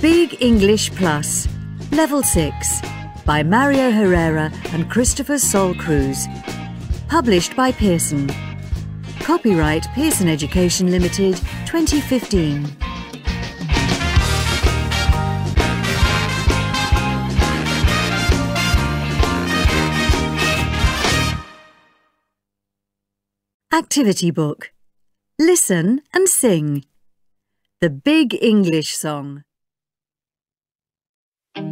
Big English Plus, Level 6, by Mario Herrera and Christopher Sol Cruz. Published by Pearson. Copyright Pearson Education Limited, 2015. Activity Book. Listen and sing. The Big English Song. From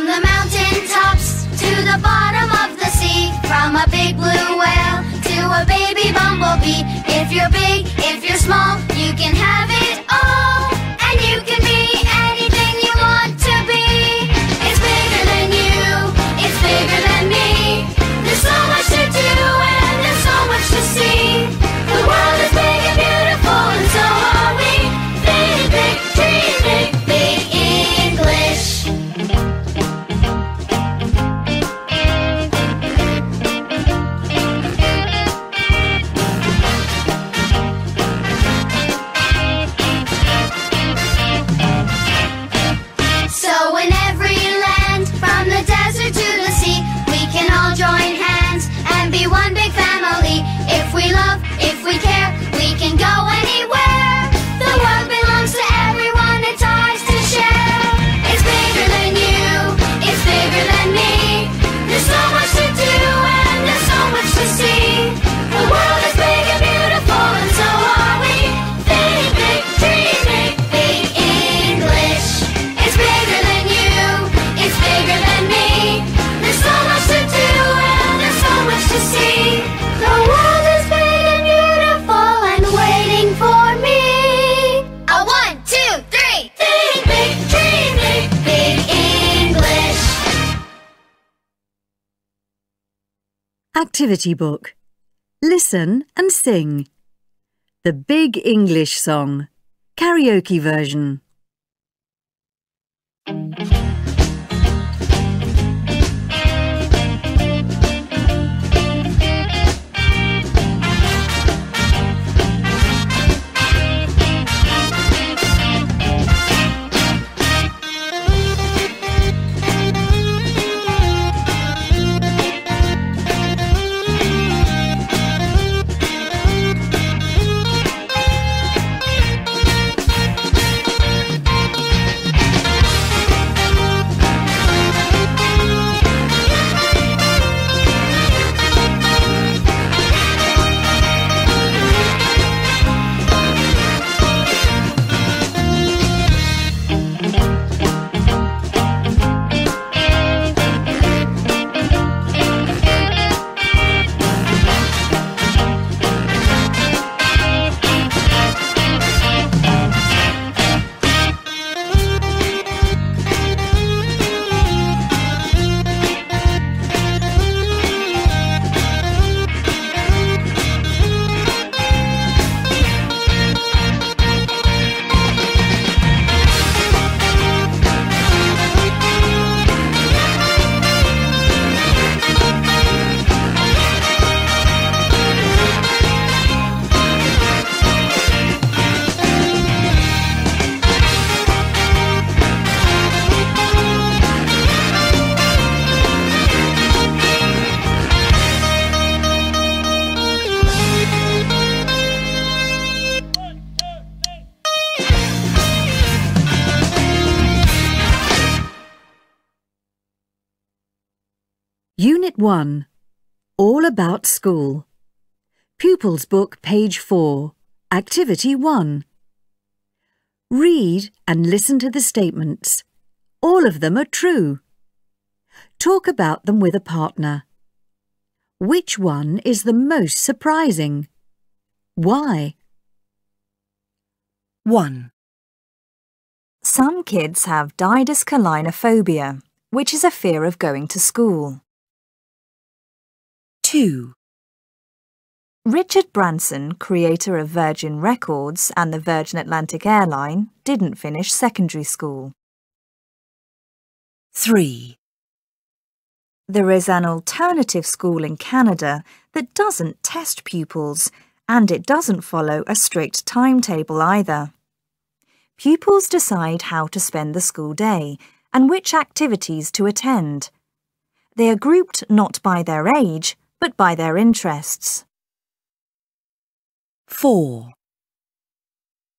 the mountain tops to the bottom of the sea, from a big blue whale to a baby bumblebee. If you're big, if you're small, you can have it all, and you can be anything you want to be. It's bigger than you, it's bigger than me. There's so much to do and there's so much to see. The world is big and beautiful, and so are we. Big, big, dream big, big English. So in every land, from the desert to the sea, we can all join hands and be one big family. If we love, if we care, we can go anywhere. The world belongs to everyone, it's ours to share. It's bigger than you, it's bigger than me. There's so much to do and there's so much to see. The world is big and beautiful, and so are we. Big, big, dream big, big English. It's bigger than you, it's bigger than me. There's so much to do and there's so much to see. The world is big and beautiful and waiting for me. A 1, 2, 3. Big, big, dream big, big English. Activity Book. Listen and sing. The Big English Song. Karaoke version. Unit 1. All About School. Pupils Book, page 4. Activity 1. Read and listen to the statements. All of them are true. Talk about them with a partner. Which one is the most surprising? Why? 1. Some kids have didascalinophobia, which is a fear of going to school. 2. Richard Branson, creator of Virgin Records and the Virgin Atlantic Airline, didn't finish secondary school. 3. There is an alternative school in Canada that doesn't test pupils, and it doesn't follow a strict timetable either. Pupils decide how to spend the school day and which activities to attend. They are grouped not by their age, but by their interests. 4.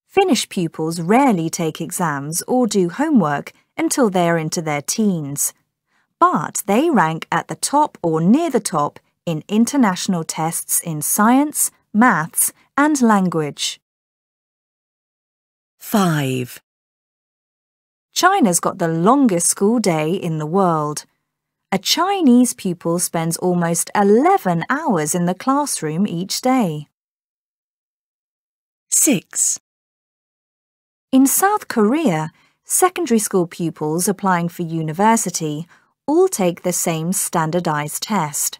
Finnish pupils rarely take exams or do homework until they are into their teens, but they rank at the top or near the top in international tests in science, maths, and language. 5. China's got the longest school day in the world. A Chinese pupil spends almost 11 hours in the classroom each day. 6. In South Korea, secondary school pupils applying for university all take the same standardized test.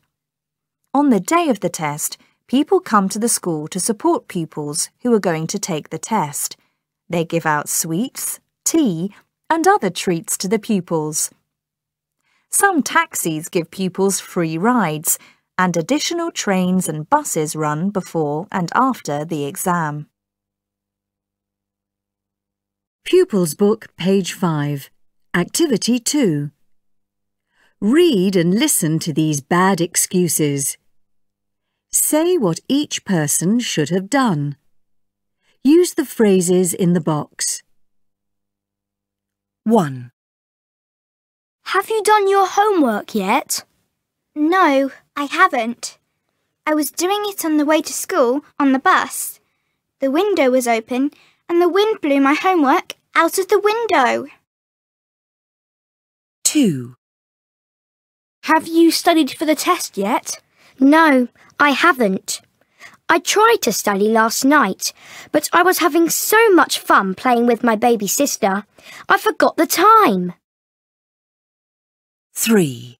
On the day of the test, people come to the school to support pupils who are going to take the test. They give out sweets, tea, and other treats to the pupils. Some taxis give pupils free rides, and additional trains and buses run before and after the exam. Pupils Book, page 5. Activity 2. Read and listen to these bad excuses. Say what each person should have done. Use the phrases in the box. 1. Have you done your homework yet? No, I haven't. I was doing it on the way to school on the bus. The window was open and the wind blew my homework out of the window. 2. Have you studied for the test yet? No, I haven't. I tried to study last night, but I was having so much fun playing with my baby sister, I forgot the time. 3.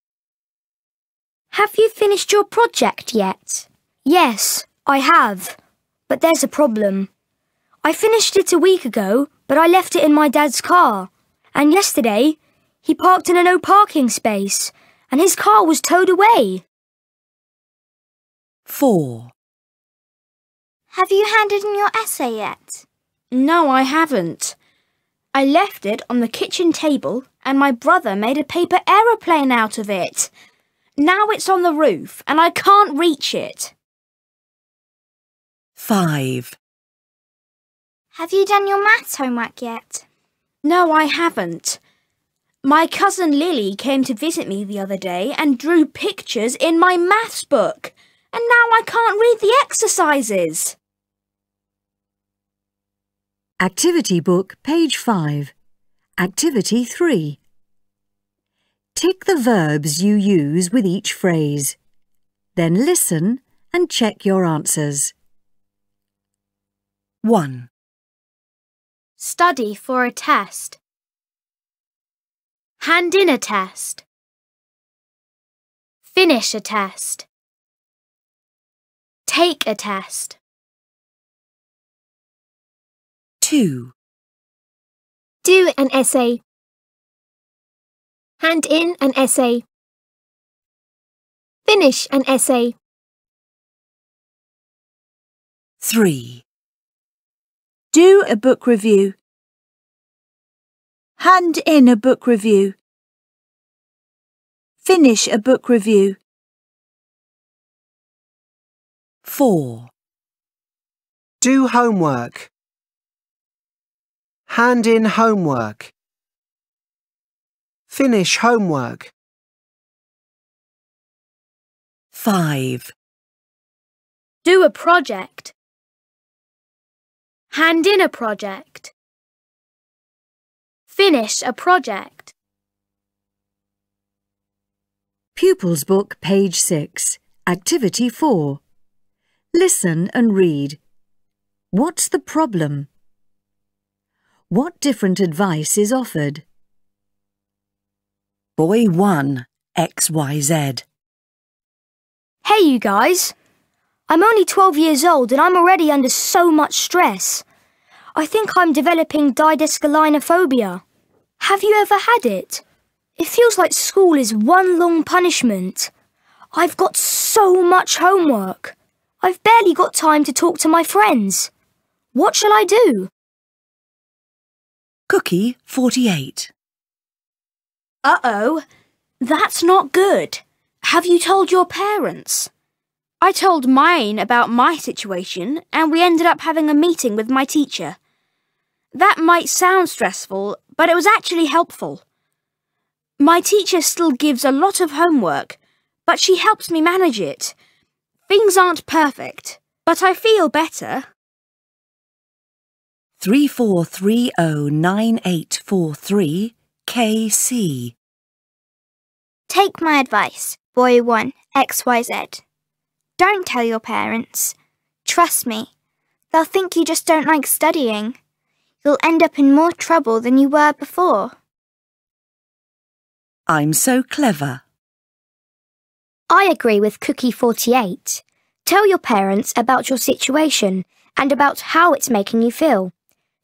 Have you finished your project yet? Yes, I have. But there's a problem. I finished it a week ago, but I left it in my dad's car. And yesterday, he parked in a no parking space, and his car was towed away. 4. Have you handed in your essay yet? No, I haven't. I left it on the kitchen table, and my brother made a paper aeroplane out of it. Now it's on the roof, and I can't reach it. 5. Have you done your maths homework yet? No, I haven't. My cousin Lily came to visit me the other day and drew pictures in my maths book, and now I can't read the exercises. Activity Book, page 5. Activity 3. Tick the verbs you use with each phrase. Then listen and check your answers. 1. Study for a test. Hand in a test. Finish a test. Take a test. 2. Do an essay. Hand in an essay. Finish an essay. 3. Do a book review. Hand in a book review. Finish a book review. 4. Do homework. Hand in homework. Finish homework. 5. Do a project. Hand in a project. Finish a project. Pupils Book, page 6. Activity 4. Listen and read. What's the problem? What different advice is offered? Boy 1, XYZ. Hey, you guys. I'm only 12 years old and I'm already under so much stress. I think I'm developing didyscalinophobia. Have you ever had it? It feels like school is one long punishment. I've got so much homework. I've barely got time to talk to my friends. What shall I do? Cookie 48. Uh-oh, that's not good. Have you told your parents? I told mine about my situation and we ended up having a meeting with my teacher. That might sound stressful, but it was actually helpful. My teacher still gives a lot of homework, but she helps me manage it. Things aren't perfect, but I feel better. 34309843 KC. Take my advice, boy 1, XYZ. Don't tell your parents. Trust me, they'll think you just don't like studying. You'll end up in more trouble than you were before. I'm so clever. I agree with Cookie 48. Tell your parents about your situation and about how it's making you feel.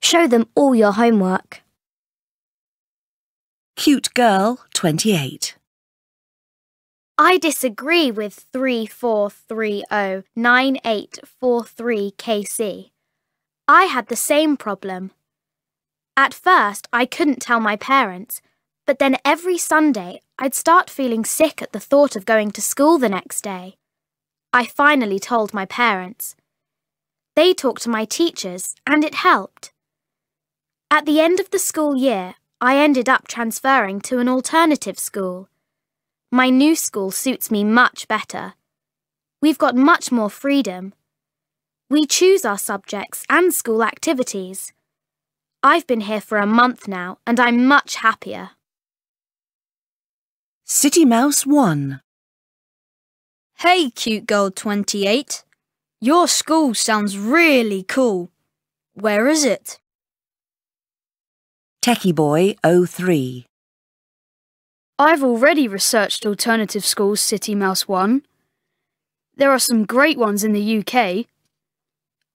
Show them all your homework. Cute girl 28. I disagree with 34309843 KC. I had the same problem. At first, I couldn't tell my parents, but then every Sunday I'd start feeling sick at the thought of going to school the next day. I finally told my parents. They talked to my teachers and it helped. At the end of the school year, I ended up transferring to an alternative school. My new school suits me much better. We've got much more freedom. We choose our subjects and school activities. I've been here for a month now and I'm much happier. City Mouse 1. Hey, cute girl 28. Your school sounds really cool. Where is it? Techie Boy 03. I've already researched alternative schools, City Mouse 1. There are some great ones in the UK.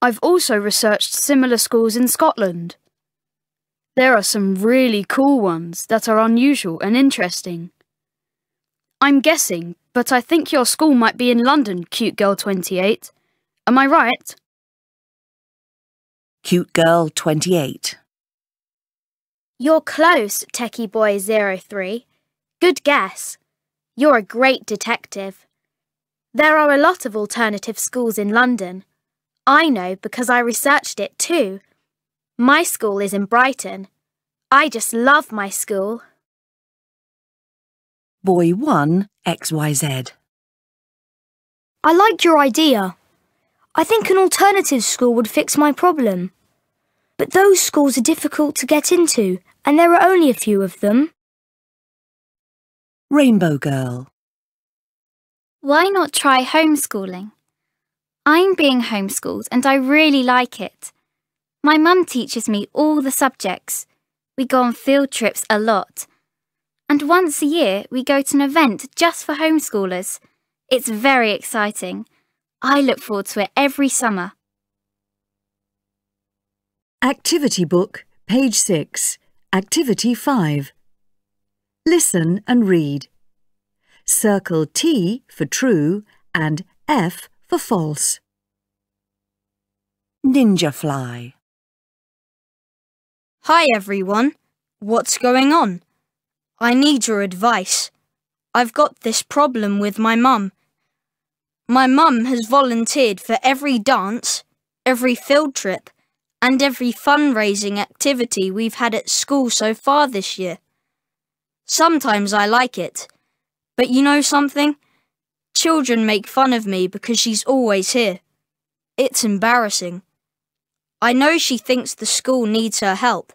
I've also researched similar schools in Scotland. There are some really cool ones that are unusual and interesting. I'm guessing, but I think your school might be in London, cute girl 28. Am I right? Cute girl 28. You're close, Techie Boy 03. Good guess. You're a great detective. There are a lot of alternative schools in London. I know because I researched it too. My school is in Brighton. I just love my school. Boy 1 XYZ. I like your idea. I think an alternative school would fix my problem. But those schools are difficult to get into, and there are only a few of them. Rainbow Girl. Why not try homeschooling? I'm being homeschooled and I really like it. My mum teaches me all the subjects. We go on field trips a lot. And once a year we go to an event just for homeschoolers. It's very exciting. I look forward to it every summer. Activity Book, page 6, Activity 5. Listen and read. Circle T for true and F for false. Ninja Fly. Hi everyone. What's going on? I need your advice. I've got this problem with my mum. My mum has volunteered for every dance, every field trip, and every fundraising activity we've had at school so far this year. Sometimes I like it, but you know something? Children make fun of me because she's always here. It's embarrassing. I know she thinks the school needs her help,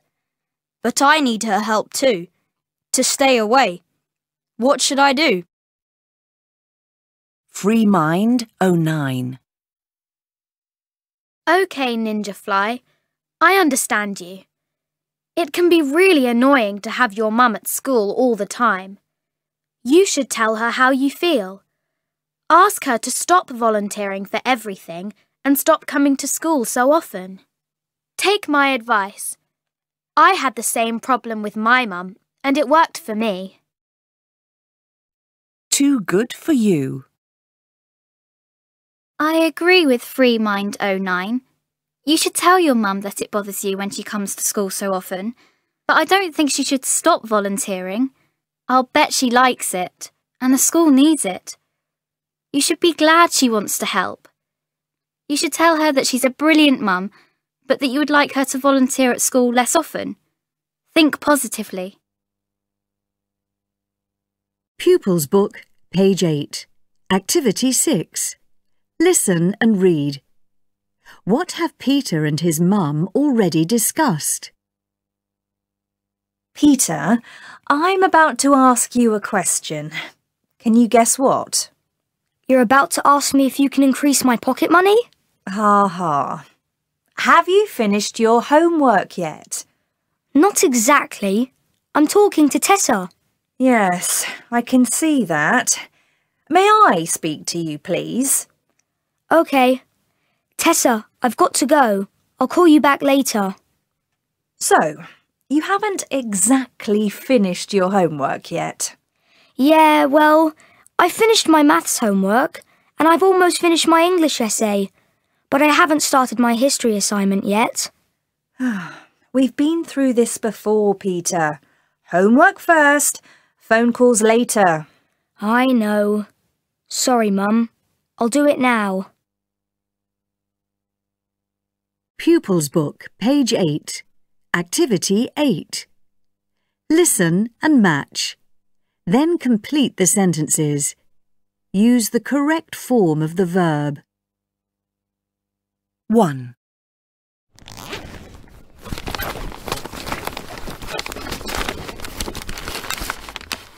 but I need her help too, to stay away. What should I do? Free Mind 09. OK, Ninja Fly. I understand you. It can be really annoying to have your mum at school all the time. You should tell her how you feel. Ask her to stop volunteering for everything and stop coming to school so often. Take my advice. I had the same problem with my mum, and it worked for me. too good for you. I agree with FreeMind09. You should tell your mum that it bothers you when she comes to school so often, but I don't think she should stop volunteering. I'll bet she likes it, and the school needs it. You should be glad she wants to help. You should tell her that she's a brilliant mum, but that you would like her to volunteer at school less often. Think positively. Pupils Book, page 8. Activity 6. Listen and read. What have Peter and his mum already discussed? Peter, I'm about to ask you a question. Can you guess what? You're about to ask me if you can increase my pocket money? Ha ha. Have you finished your homework yet? Not exactly. I'm talking to Tessa. Yes, I can see that. May I speak to you, please? OK. Tessa, I've got to go. I'll call you back later. So, you haven't exactly finished your homework yet? Yeah, well, I finished my maths homework and I've almost finished my English essay, but I haven't started my history assignment yet. We've been through this before, Peter. Homework first, phone calls later. I know. Sorry, Mum. I'll do it now. Pupils Book, page 8. Activity 8. Listen and match. Then complete the sentences. Use the correct form of the verb. 1.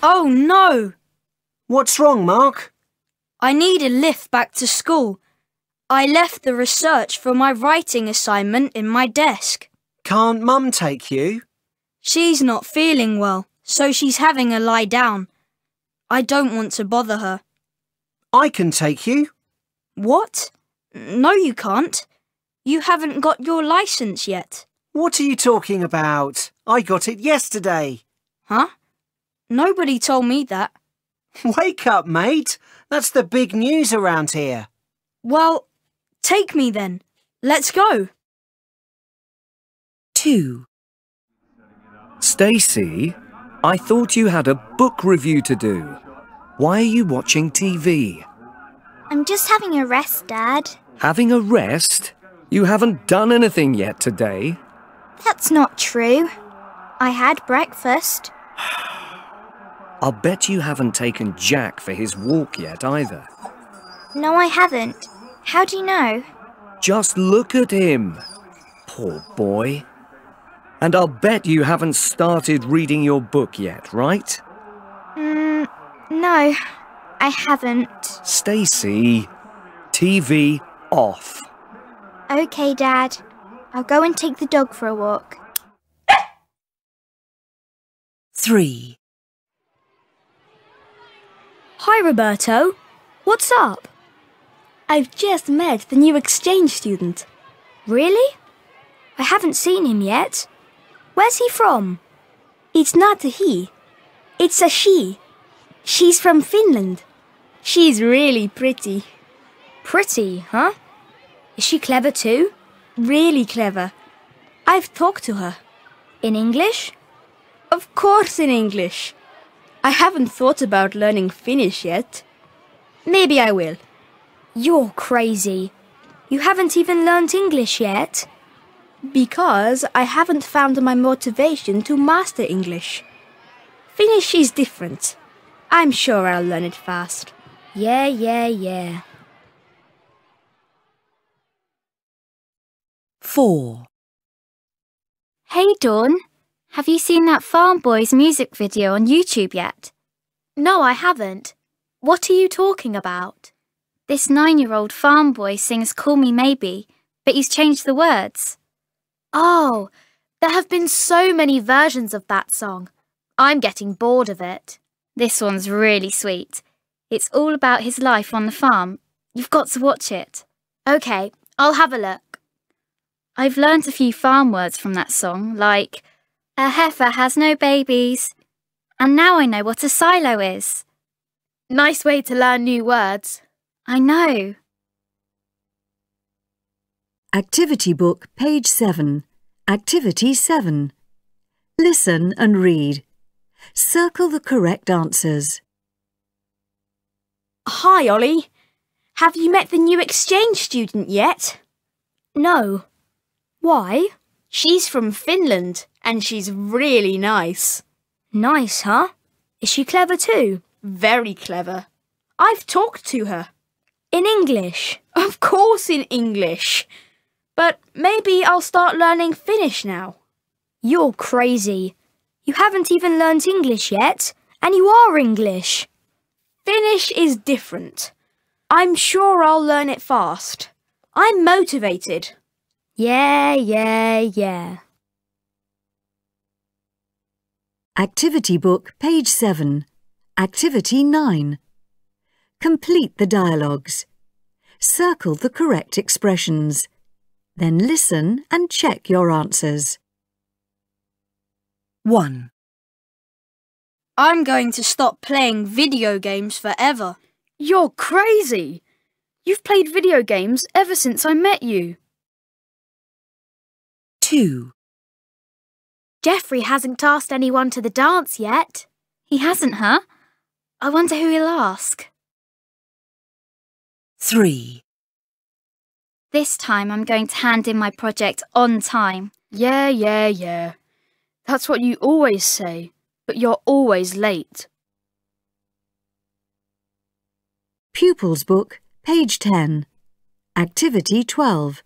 Oh no! What's wrong, Mark? I need a lift back to school. I left the research for my writing assignment in my desk. Can't Mum take you? She's not feeling well, so she's having a lie down. I don't want to bother her. I can take you. What? No, you can't. You haven't got your licence yet. What are you talking about? I got it yesterday. Huh? Nobody told me that. Wake up, mate. That's the big news around here. Well, take me then. Let's go. 2. Stacey, I thought you had a book review to do. Why are you watching TV? I'm just having a rest, Dad. Having a rest? You haven't done anything yet today. That's not true. I had breakfast. I'll bet you haven't taken Jack for his walk yet either. No, I haven't. How do you know? Just look at him. Poor boy. And I'll bet you haven't started reading your book yet, right? No, I haven't. Stacey, TV off. OK, Dad. I'll go and take the dog for a walk. 3. Hi, Roberto. What's up? I've just met the new exchange student. Really? I haven't seen him yet. Where's he from? It's not a he. It's a she. She's from Finland. She's really pretty. Pretty, huh? Is she clever too? Really clever. I've talked to her. In English? Of course in English. I haven't thought about learning Finnish yet. Maybe I will. You're crazy. You haven't even learnt English yet? Because I haven't found my motivation to master English. Finnish is different. I'm sure I'll learn it fast. Yeah. 4. Hey Dawn, have you seen that Farm Boys music video on YouTube yet? No, I haven't. What are you talking about? This 9-year-old farm boy sings Call Me Maybe, but he's changed the words. Oh, there have been so many versions of that song. I'm getting bored of it. This one's really sweet. It's all about his life on the farm. You've got to watch it. OK, I'll have a look. I've learnt a few farm words from that song, like, a heifer has no babies. And now I know what a silo is. Nice way to learn new words. I know. Activity book, page 7. Activity 7. Listen and read. Circle the correct answers. Hi, Ollie. Have you met the new exchange student yet? No. Why? She's from Finland and she's really nice. Nice, huh? Is she clever too? Very clever. I've talked to her. In English? Of course in English. But maybe I'll start learning Finnish now. You're crazy. You haven't even learnt English yet, and you are English. Finnish is different. I'm sure I'll learn it fast. I'm motivated. Yeah. Activity book, page 7. Activity 9. Complete the dialogues. Circle the correct expressions. Then listen and check your answers. 1, I'm going to stop playing video games forever. You're crazy! You've played video games ever since I met you. 2, Jeffrey hasn't asked anyone to the dance yet. He hasn't, huh? I wonder who he'll ask. 3, This time I'm going to hand in my project on time. Yeah. That's what you always say, but you're always late. Pupils book, page 10. Activity 12.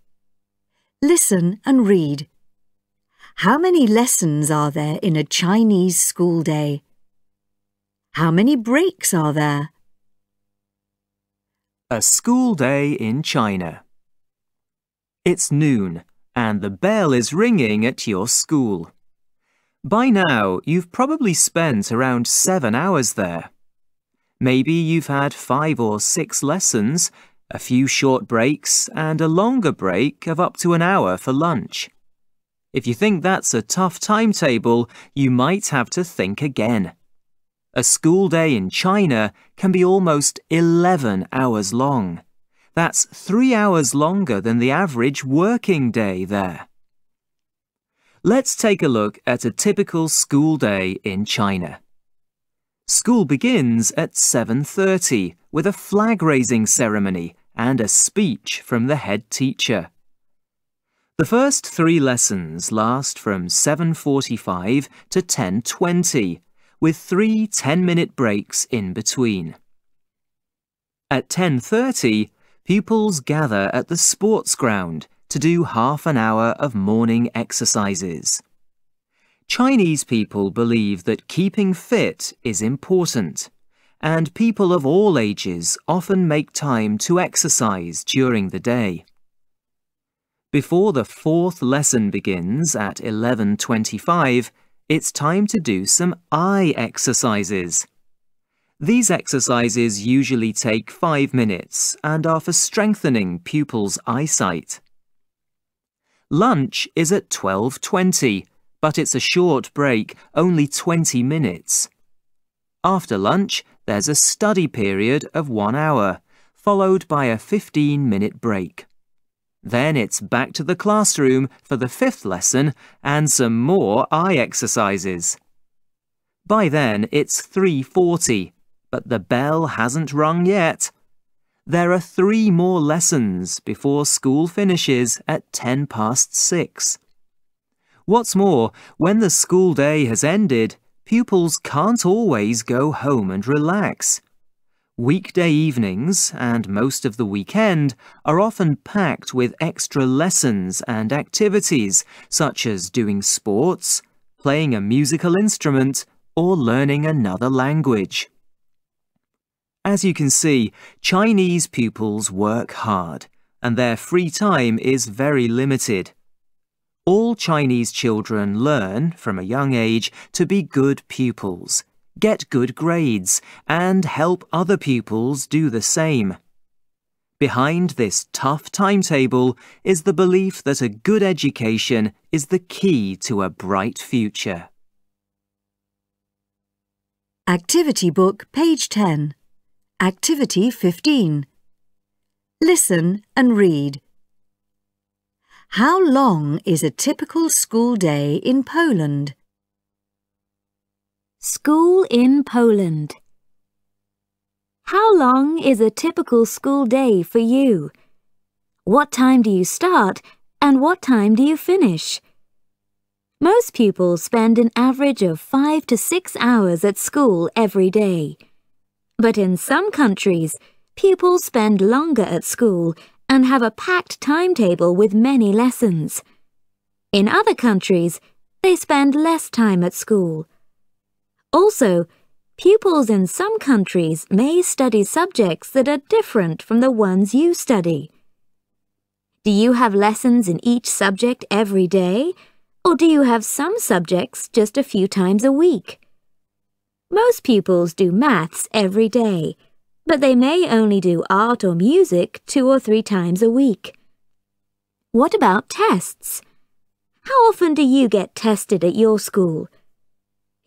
Listen and read. How many lessons are there in a Chinese school day? How many breaks are there? A school day in China. It's noon and the bell is ringing at your school. By now, you've probably spent around 7 hours there. Maybe you've had 5 or 6 lessons, a few short breaks, and a longer break of up to an hour for lunch. If you think that's a tough timetable, you might have to think again. A school day in China can be almost 11 hours long. That's 3 hours longer than the average working day there. Let's take a look at a typical school day in China. School begins at 7:30 with a flag-raising ceremony and a speech from the head teacher. The first 3 lessons last from 7:45 to 10:20, with 3 10-minute breaks in between. At 10:30, pupils gather at the sports ground to do half an hour of morning exercises. Chinese people believe that keeping fit is important, and people of all ages often make time to exercise during the day. Before the 4th lesson begins at 11:25, it's time to do some eye exercises. These exercises usually take 5 minutes and are for strengthening pupils' eyesight. Lunch is at 12:20, but it's a short break, only 20 minutes. After lunch, there's a study period of 1 hour, followed by a 15-minute break. Then it's back to the classroom for the 5th lesson and some more eye exercises. By then, it's 3:40, but the bell hasn't rung yet. There are 3 more lessons before school finishes at 6:10. What's more, when the school day has ended, pupils can't always go home and relax. Weekday evenings and most of the weekend are often packed with extra lessons and activities, such as doing sports, playing a musical instrument, or learning another language. As you can see, Chinese pupils work hard, and their free time is very limited. All Chinese children learn from a young age to be good pupils, get good grades, and help other pupils do the same. Behind this tough timetable is the belief that a good education is the key to a bright future. Activity book, page 10. Activity 15. Listen and read. How long is a typical school day in Poland? School in Poland. How long is a typical school day for you? What time do you start and what time do you finish? Most pupils spend an average of 5 to 6 hours at school every day. But in some countries, pupils spend longer at school and have a packed timetable with many lessons. In other countries, they spend less time at school. Also, pupils in some countries may study subjects that are different from the ones you study. Do you have lessons in each subject every day, or do you have some subjects just a few times a week? Most pupils do maths every day, but they may only do art or music 2 or 3 times a week. What about tests? How often do you get tested at your school?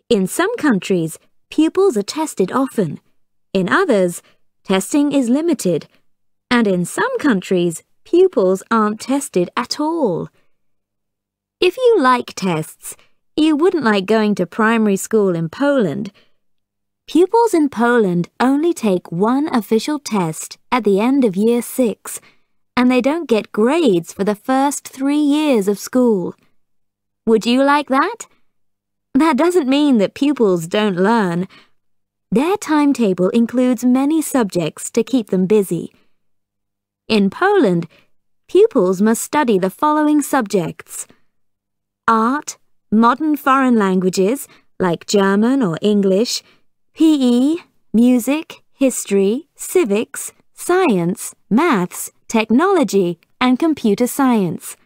In some countries, pupils are tested often. In others, testing is limited. And in some countries, pupils aren't tested at all. If you like tests, you wouldn't like going to primary school in Poland. Pupils in Poland only take one official test at the end of year 6, and they don't get grades for the first 3 years of school. Would you like that? That doesn't mean that pupils don't learn. Their timetable includes many subjects to keep them busy. In Poland, pupils must study the following subjects: art, modern foreign languages like German or English, PE, music, history, civics, science, maths, technology, and computer science.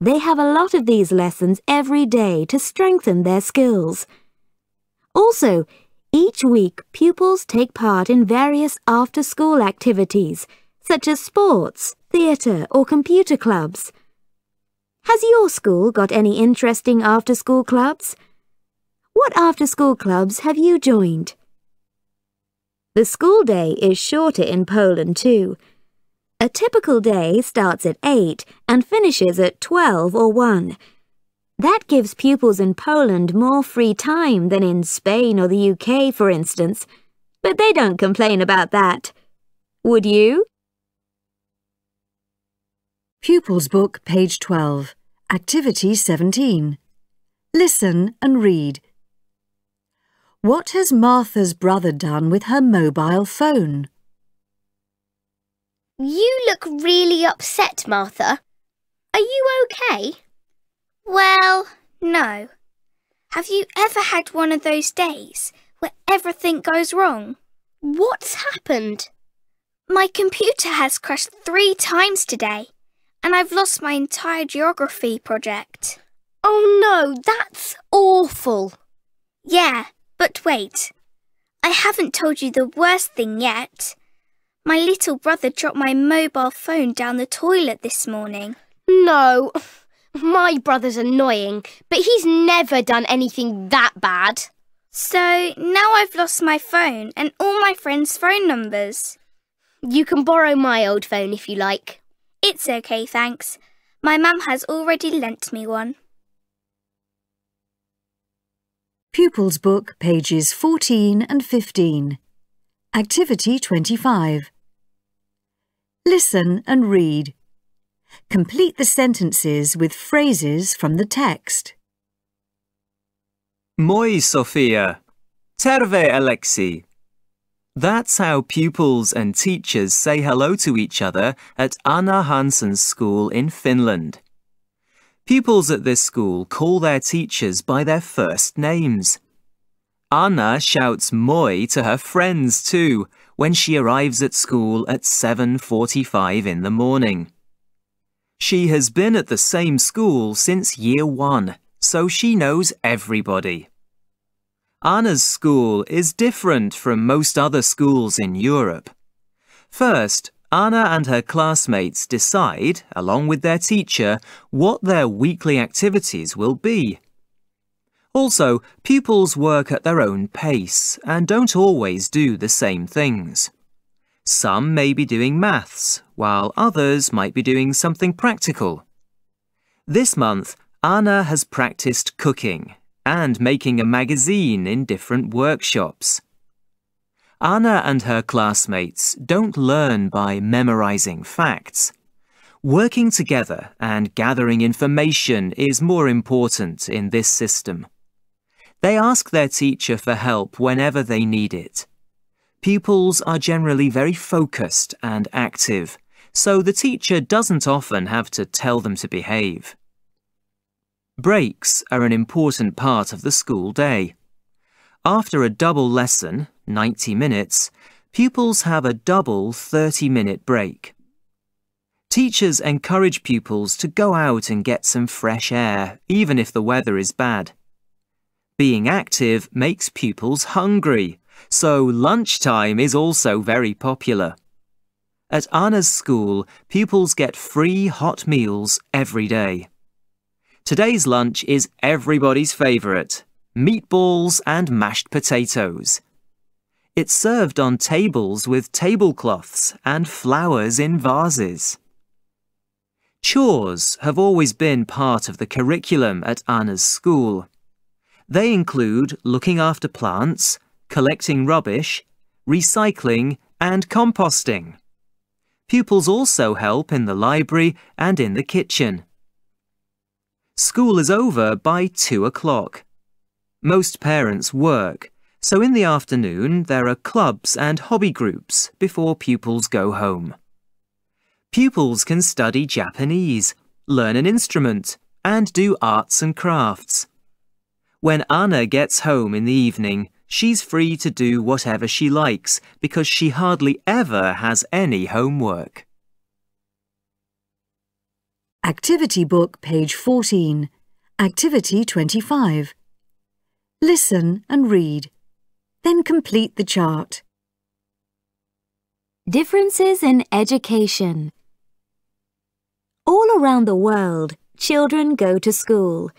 They have a lot of these lessons every day to strengthen their skills. Also, each week pupils take part in various after-school activities, such as sports, theatre, or computer clubs. Has your school got any interesting after-school clubs? What after-school clubs have you joined? The school day is shorter in Poland too. A typical day starts at 8 and finishes at 12 or 1. That gives pupils in Poland more free time than in Spain or the UK, for instance. But they don't complain about that. Would you? Pupils Book, page 12. Activity 17. Listen and read. What has Martha's brother done with her mobile phone? You look really upset, Martha. Are you okay? Well, no. Have you ever had one of those days where everything goes wrong? What's happened? My computer has crashed 3 times today, and I've lost my entire geography project. Oh no, that's awful. Yeah, but wait. I haven't told you the worst thing yet. My little brother dropped my mobile phone down the toilet this morning. No, my brother's annoying, but he's never done anything that bad. So now I've lost my phone and all my friends' phone numbers. You can borrow my old phone if you like. It's okay, thanks. My mum has already lent me one. Pupils Book, pages 14 and 15. Activity 25. Listen and read. Complete the sentences with phrases from the text. Moi Sofia. Terve Alexi. That's how pupils and teachers say hello to each other at Anna Hansen's school in Finland. Pupils at this school call their teachers by their first names. Anna shouts moi to her friends too when she arrives at school at 7:45 in the morning. She has been at the same school since year 1, so she knows everybody. Anna's school is different from most other schools in Europe. First, Anna and her classmates decide, along with their teacher, what their weekly activities will be. Also, pupils work at their own pace and don't always do the same things. Some may be doing maths, while others might be doing something practical. This month, Anna has practiced cooking and making a magazine in different workshops. Anna and her classmates don't learn by memorizing facts. Working together and gathering information is more important in this system. They ask their teacher for help whenever they need it. Pupils are generally very focused and active, so the teacher doesn't often have to tell them to behave. Breaks are an important part of the school day. After a double lesson, 90 minutes, pupils have a double 30-minute break. Teachers encourage pupils to go out and get some fresh air, even if the weather is bad. Being active makes pupils hungry, so lunchtime is also very popular. At Anna's school, pupils get free hot meals every day. Today's lunch is everybody's favourite: meatballs and mashed potatoes. It's served on tables with tablecloths and flowers in vases. Chores have always been part of the curriculum at Anna's school. They include looking after plants, collecting rubbish, recycling and composting. Pupils also help in the library and in the kitchen. School is over by 2 o'clock. Most parents work, so in the afternoon there are clubs and hobby groups before pupils go home. Pupils can study Japanese, learn an instrument, and do arts and crafts. When Anna gets home in the evening, she's free to do whatever she likes because she hardly ever has any homework. Activity Book, page 14. Activity 25. Listen and read. Then complete the chart. Differences in education. All around the world, children go to school.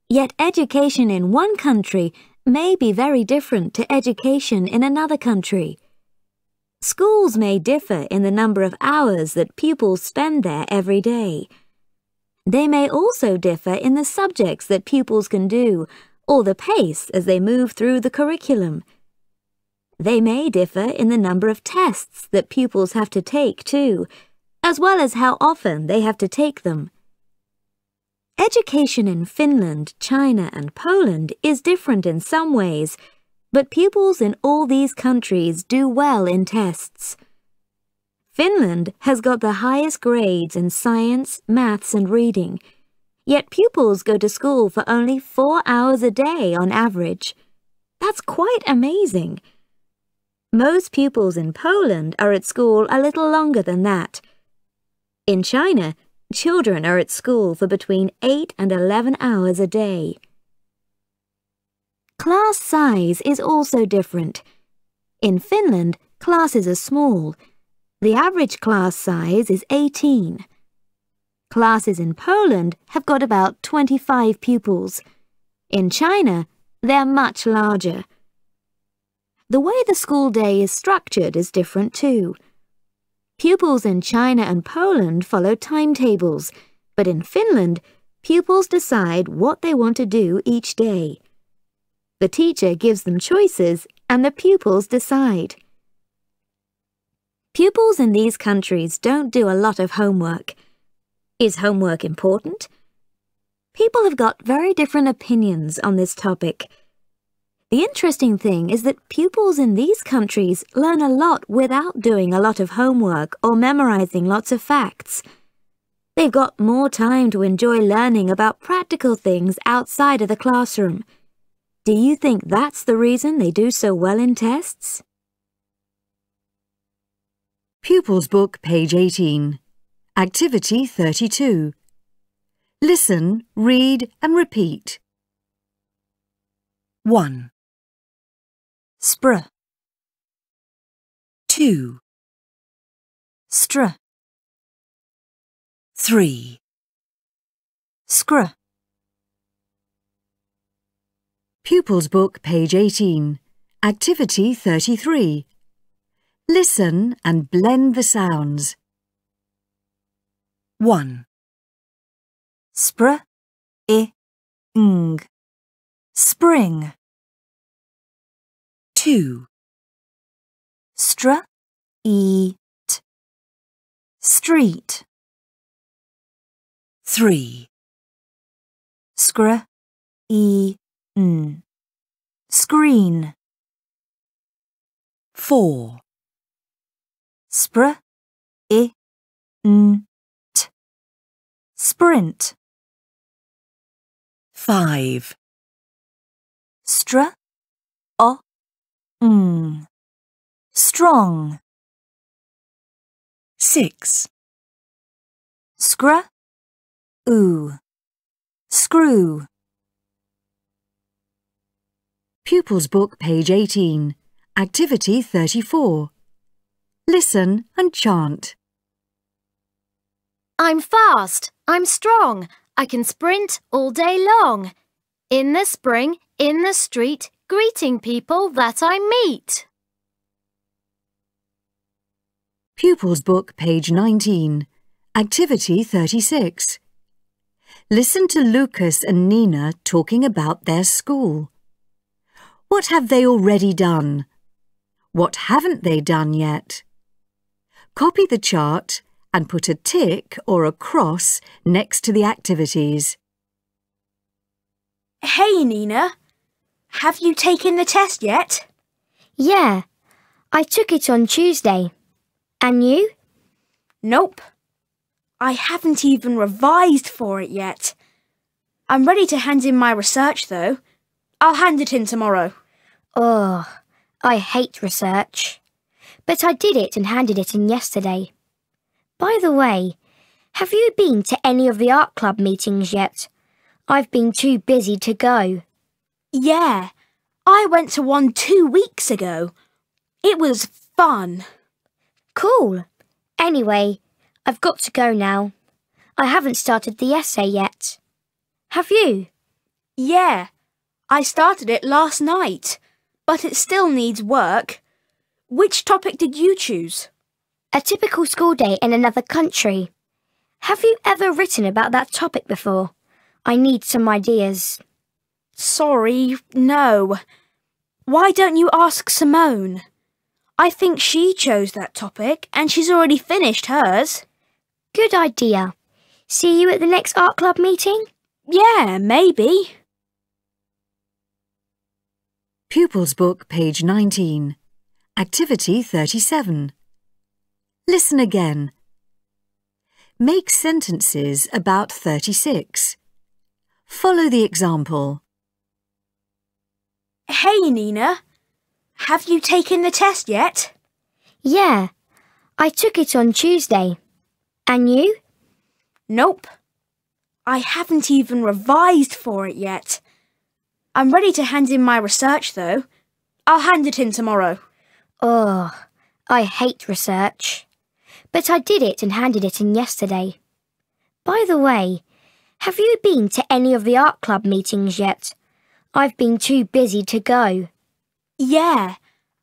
Yet education in one country may be very different to education in another country. Schools may differ in the number of hours that pupils spend there every day. They may also differ in the subjects that pupils can do or the pace as they move through the curriculum. They may differ in the number of tests that pupils have to take too, as well as how often they have to take them. Education in Finland, China and Poland is different in some ways, but pupils in all these countries do well in tests. Finland has got the highest grades in science, maths and reading, yet pupils go to school for only 4 hours a day on average. That's quite amazing. Most pupils in Poland are at school a little longer than that. In China, children are at school for between 8 and 11 hours a day. Class size is also different. In Finland, classes are small. The average class size is 18. Classes in Poland have got about 25 pupils. In China, they're much larger. The way the school day is structured is different too. Pupils in China and Poland follow timetables, but in Finland, pupils decide what they want to do each day. The teacher gives them choices and the pupils decide. Pupils in these countries don't do a lot of homework. Is homework important? People have got very different opinions on this topic. The interesting thing is that pupils in these countries learn a lot without doing a lot of homework or memorizing lots of facts. They've got more time to enjoy learning about practical things outside of the classroom. Do you think that's the reason they do so well in tests? Pupils Book, page 18. Activity 32. Listen, read and repeat. 1. Spr, 2. str, 3. scr, Pupils Book, page 18. Activity 33. Listen and blend the sounds. 1. Spr, I, ng. Spring. 2. Str, I, t. Street. 3. Scr, I, n. Screen. 4. Spr, I, n, t. Sprint. 5. Str, o, ng. Strong. 6. Scr, oo. Screw. Pupils Book, page 18. Activity 34. Listen and chant. I'm fast, I'm strong, I can sprint all day long. In the spring, in the street, greeting people that I meet. Pupils Book, page 19. Activity 36. Listen to Lucas and Nina talking about their school. What have they already done? What haven't they done yet? Copy the chart and put a tick or a cross next to the activities. Hey, Nina. Have you taken the test yet? Yeah, I took it on Tuesday. And you? Nope. I haven't even revised for it yet. I'm ready to hand in my research, though. I'll hand it in tomorrow. Oh, I hate research. But I did it and handed it in yesterday. By the way, have you been to any of the art club meetings yet? I've been too busy to go. Yeah, I went to one 2 weeks ago. It was fun. Cool. Anyway, I've got to go now. I haven't started the essay yet. Have you? Yeah, I started it last night, but it still needs work. Which topic did you choose? A typical school day in another country. Have you ever written about that topic before? I need some ideas. Sorry, no. Why don't you ask Simone? I think she chose that topic and she's already finished hers. Good idea. See you at the next art club meeting? Yeah, maybe. Pupils Book, page 19. Activity 37. Listen again. Make sentences about 36. Follow the example. Hey, Nina. Have you taken the test yet? Yeah, I took it on Tuesday. And you? Nope. I haven't even revised for it yet. I'm ready to hand in my research, though. I'll hand it in tomorrow. Oh, I hate research. But I did it and handed it in yesterday. By the way, have you been to any of the art club meetings yet? I've been too busy to go. Yeah,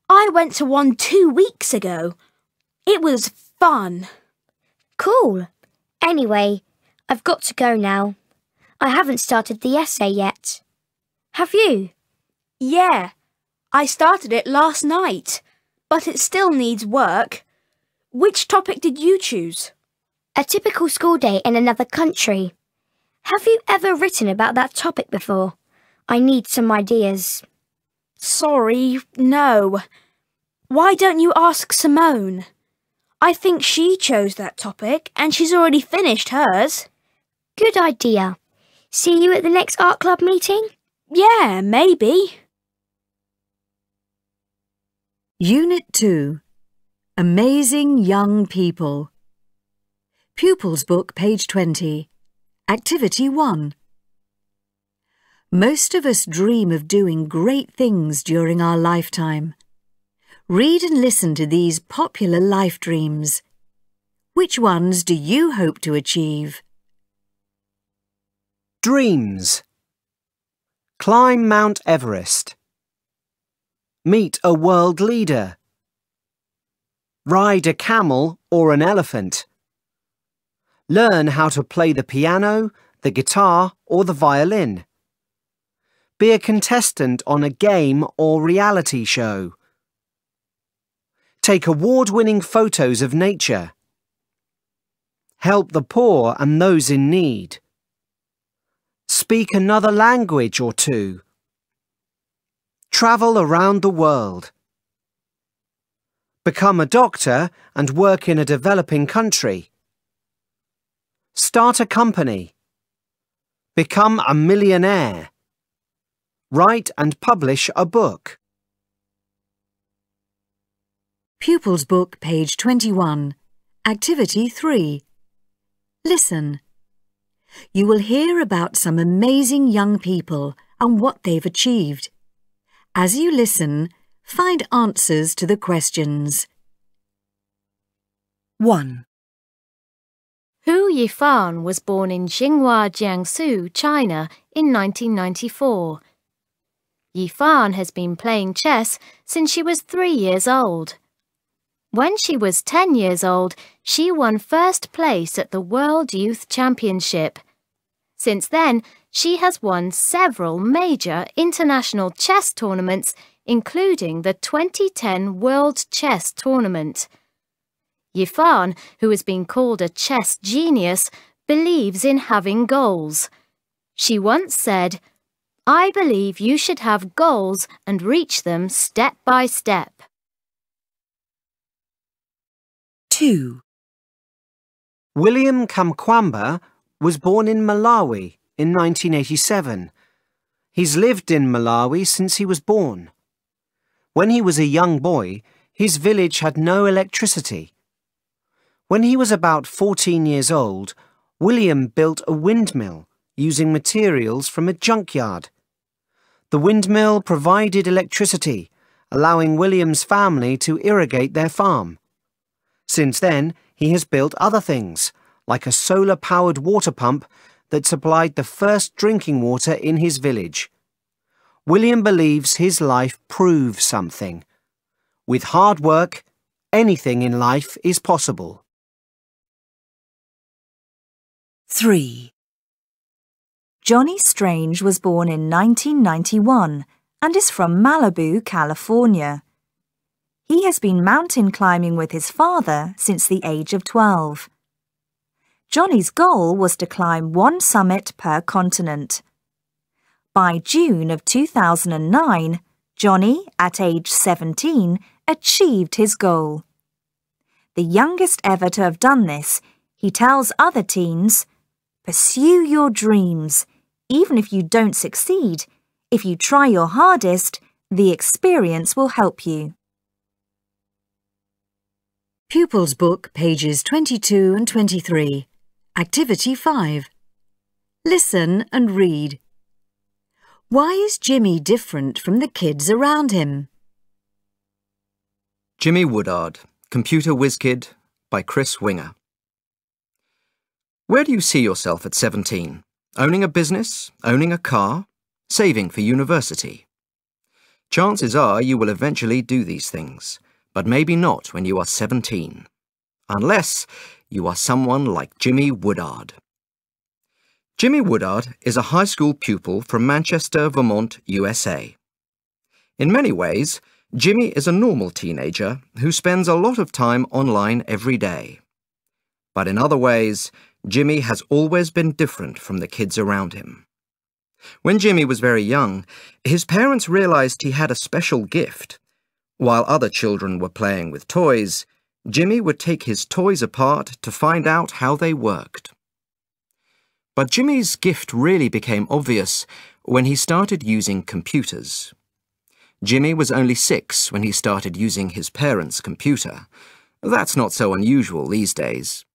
I went to one 2 weeks ago. It was fun. Cool. Anyway, I've got to go now. I haven't started the essay yet. Have you? Yeah, I started it last night, but it still needs work. Which topic did you choose? A typical school day in another country. Have you ever written about that topic before? I need some ideas. Sorry, no. Why don't you ask Simone? I think she chose that topic and she's already finished hers. Good idea. See you at the next art club meeting? Yeah, maybe. Unit 2. Amazing Young People. Pupils Book, page 20. Activity 1. Most of us dream of doing great things during our lifetime. Read and listen to these popular life dreams. Which ones do you hope to achieve? Dreams. Climb Mount Everest. Meet a world leader. Ride a camel or an elephant. Learn how to play the piano, the guitar or the violin. Be a contestant on a game or reality show. Take award-winning photos of nature. Help the poor and those in need. Speak another language or two. Travel around the world. Become a doctor and work in a developing country. Start a company. Become a millionaire. Write and publish a book. Pupils Book, page 21. Activity 3. Listen. You will hear about some amazing young people and what they've achieved. As you listen, find answers to the questions. 1. Hu Yifan was born in Xinhua, Jiangsu, China in 1994. Yifan has been playing chess since she was 3 years old. When she was 10 years old, she won first place at the World Youth Championship. Since then, she has won several major international chess tournaments, including the 2010 World Chess Tournament. Yifan, who has been called a chess genius, believes in having goals. She once said, "I believe you should have goals and reach them step by step." 2. William Kamkwamba was born in Malawi in 1987. He's lived in Malawi since he was born. When he was a young boy, his village had no electricity. When he was about 14 years old, William built a windmill using materials from a junkyard. The windmill provided electricity, allowing William's family to irrigate their farm. Since then, he has built other things, like a solar-powered water pump that supplied the first drinking water in his village. William believes his life proves something. With hard work, anything in life is possible. 3. Johnny Strange was born in 1991 and is from Malibu, California. He has been mountain climbing with his father since the age of 12. Johnny's goal was to climb one summit per continent. By June of 2009, Johnny, at age 17, achieved his goal. The youngest ever to have done this, he tells other teens, "Pursue your dreams. Even if you don't succeed, if you try your hardest, the experience will help you." Pupils Book, pages 22 and 23. Activity 5. Listen and read. Why is Jimmy different from the kids around him? Jimmy Woodard, Computer Whiz Kid, by Chris Winger. Where do you see yourself at 17? Owning a business? Owning a car? Saving for university? Chances are you will eventually do these things, but maybe not when you are 17. Unless you are someone like Jimmy Woodard. Jimmy Woodard is a high school pupil from Manchester, Vermont, USA. In many ways, Jimmy is a normal teenager who spends a lot of time online every day. But in other ways, Jimmy has always been different from the kids around him. When Jimmy was very young, his parents realized he had a special gift. While other children were playing with toys, Jimmy would take his toys apart to find out how they worked. But Jimmy's gift really became obvious when he started using computers. Jimmy was only 6 when he started using his parents' computer. That's not so unusual these days.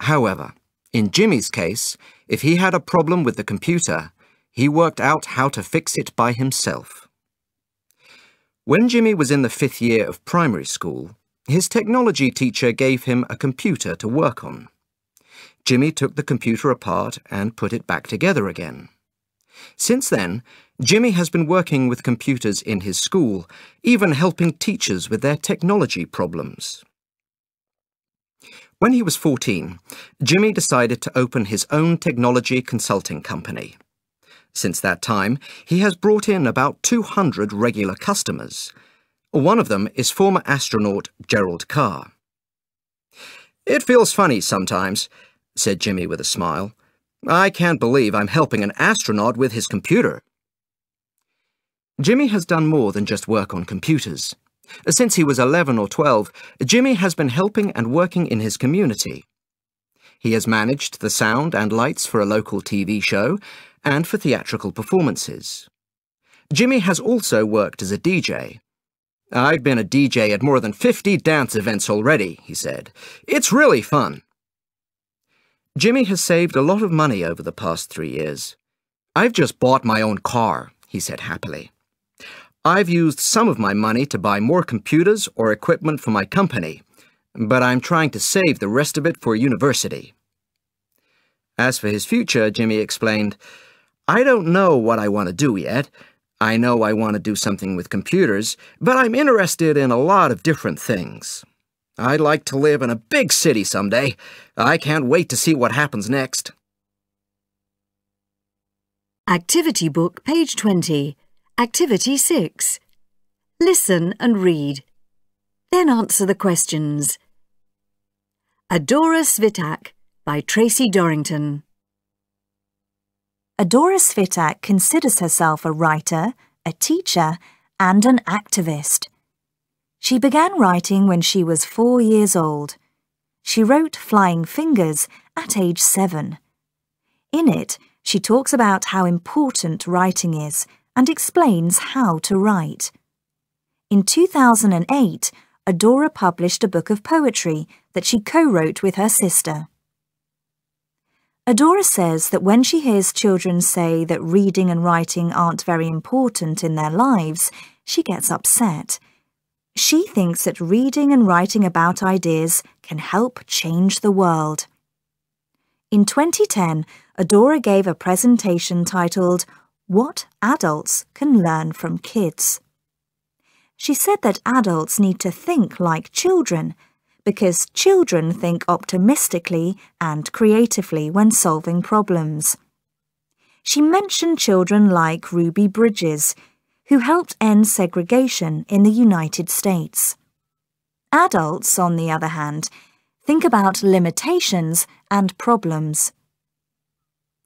However, in Jimmy's case, if he had a problem with the computer, he worked out how to fix it by himself. When Jimmy was in the 5th year of primary school, his technology teacher gave him a computer to work on. Jimmy took the computer apart and put it back together again. Since then, Jimmy has been working with computers in his school, even helping teachers with their technology problems. When he was 14, Jimmy decided to open his own technology consulting company. Since that time, he has brought in about 200 regular customers. One of them is former astronaut Gerald Carr. "It feels funny sometimes," said Jimmy with a smile. "I can't believe I'm helping an astronaut with his computer." Jimmy has done more than just work on computers. Since he was 11 or 12, Jimmy has been helping and working in his community. He has managed the sound and lights for a local TV show and for theatrical performances. Jimmy has also worked as a DJ. "I've been a DJ at more than 50 dance events already," he said. "It's really fun." Jimmy has saved a lot of money over the past 3 years. "I've just bought my own car," he said happily. "I've used some of my money to buy more computers or equipment for my company, but I'm trying to save the rest of it for university." As for his future, Jimmy explained, "I don't know what I want to do yet. I know I want to do something with computers, but I'm interested in a lot of different things. I'd like to live in a big city someday. I can't wait to see what happens next." Activity Book, page 20. Activity 6. Listen and read. Then answer the questions. Adora Svitak by Tracy Dorrington. Adora Svitak considers herself a writer, a teacher, and an activist. She began writing when she was 4 years old. She wrote Flying Fingers at age 7. In it, she talks about how important writing is and explains how to write. In 2008, Adora published a book of poetry that she co-wrote with her sister. Adora says that when she hears children say that reading and writing aren't very important in their lives, she gets upset. She thinks that reading and writing about ideas can help change the world. In 2010, Adora gave a presentation titled, "What Adults Can Learn from Kids." She said that adults need to think like children, because children think optimistically and creatively when solving problems. She mentioned children like Ruby Bridges, who helped end segregation in the United States. Adults, on the other hand, think about limitations and problems.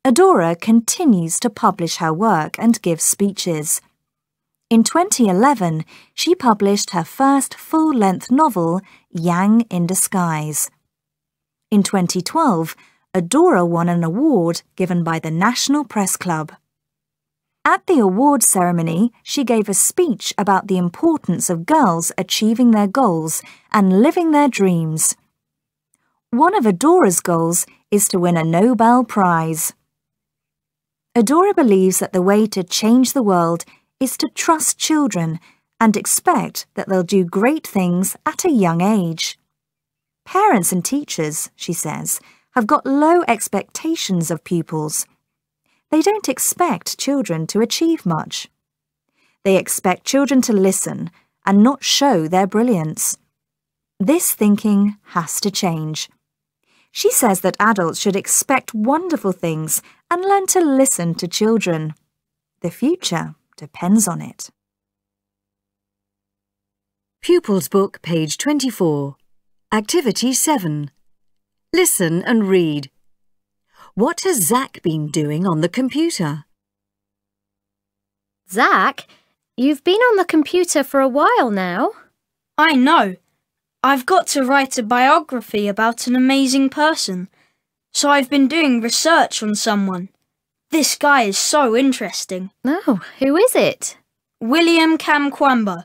Adora continues to publish her work and give speeches. In 2011, she published her first full-length novel, Yang in Disguise. In 2012, Adora won an award given by the National Press Club. At the award ceremony, she gave a speech about the importance of girls achieving their goals and living their dreams. One of Adora's goals is to win a Nobel Prize. Adora believes that the way to change the world is to trust children and expect that they'll do great things at a young age. Parents and teachers, she says, have got low expectations of pupils. They don't expect children to achieve much. They expect children to listen and not show their brilliance. This thinking has to change. She says that adults should expect wonderful things and learn to listen to children. The future depends on it. Pupils Book, page 24. Activity 7. Listen and read. What has Zach been doing on the computer? Zach, you've been on the computer for a while now. I know. I've got to write a biography about an amazing person, so I've been doing research on someone. This guy is so interesting. Oh, who is it? William Kamkwamba.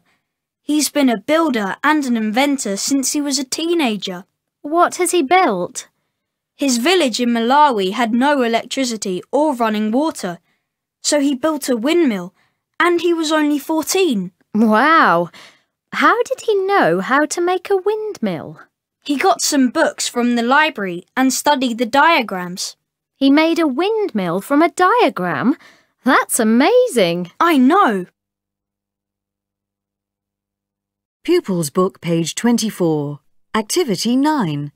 He's been a builder and an inventor since he was a teenager. What has he built? His village in Malawi had no electricity or running water, so he built a windmill, and he was only 14. Wow! How did he know how to make a windmill? He got some books from the library and studied the diagrams. He made a windmill from a diagram? That's amazing. I know. Pupils Book, page 24. Activity 9.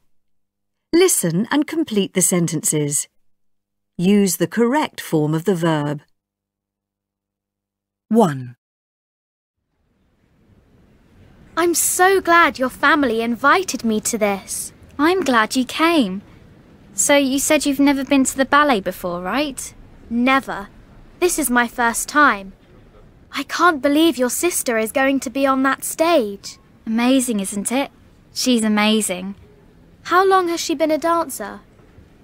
Listen and complete the sentences. Use the correct form of the verb. 1. I'm so glad your family invited me to this. I'm glad you came. So you said you've never been to the ballet before, right? Never. This is my first time. I can't believe your sister is going to be on that stage. Amazing, isn't it? She's amazing. How long has she been a dancer?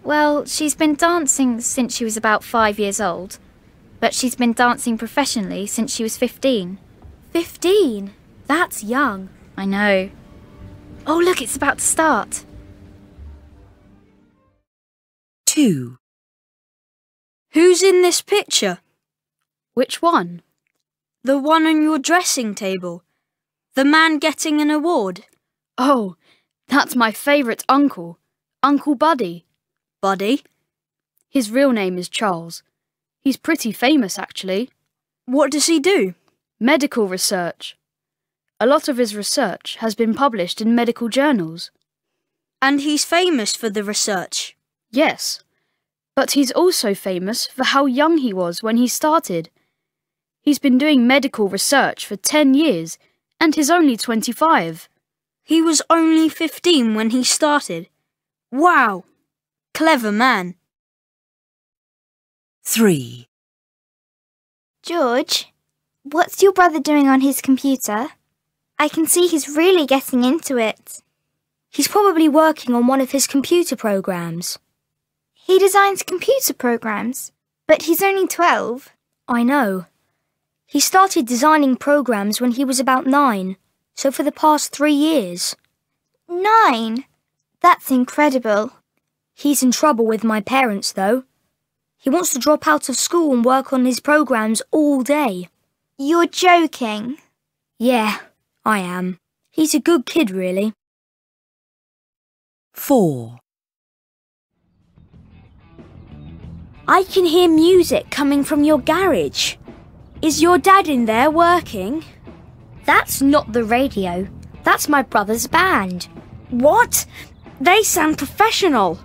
Well, she's been dancing since she was about 5 years old, but she's been dancing professionally since she was 15. 15? That's young. I know. Oh, look, it's about to start. 2. Who's in this picture? Which one? The one on your dressing table. The man getting an award. Oh, that's my favourite uncle, Uncle Buddy. Buddy? His real name is Charles. He's pretty famous, actually. What does he do? Medical research. A lot of his research has been published in medical journals. And he's famous for the research? Yes, but he's also famous for how young he was when he started. He's been doing medical research for 10 years, and he's only 25. He was only 15 when he started. Wow! Clever man. 3. George, what's your brother doing on his computer? I can see he's really getting into it. He's probably working on one of his computer programs. He designs computer programs, but he's only 12. I know. He started designing programs when he was about 9, so for the past 3 years. 9? That's incredible. He's in trouble with my parents, though. He wants to drop out of school and work on his programs all day. You're joking. Yeah, I am. He's a good kid, really. 4. I can hear music coming from your garage. Is your dad in there working? That's not the radio. That's my brother's band. What? They sound professional.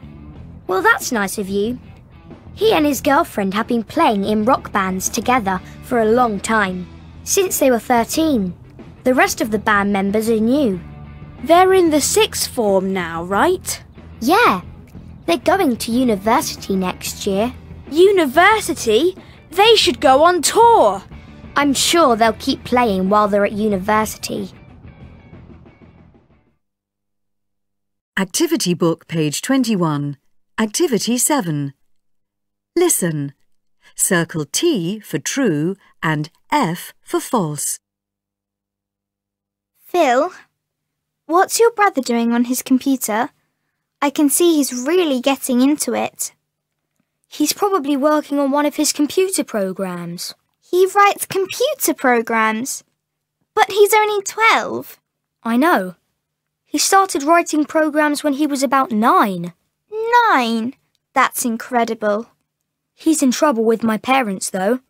Well, that's nice of you. He and his girlfriend have been playing in rock bands together for a long time, since they were 13. The rest of the band members are new. They're in the 6th form now, right? Yeah. They're going to university next year. University? They should go on tour. I'm sure they'll keep playing while they're at university. Activity Book, page 21. Activity 7. Listen. Circle T for true and F for false. Phil, what's your brother doing on his computer? I can see he's really getting into it. He's probably working on one of his computer programs. He writes computer programs? But he's only 12. I know. He started writing programs when he was about 9. 9? That's incredible. He's in trouble with my parents, though.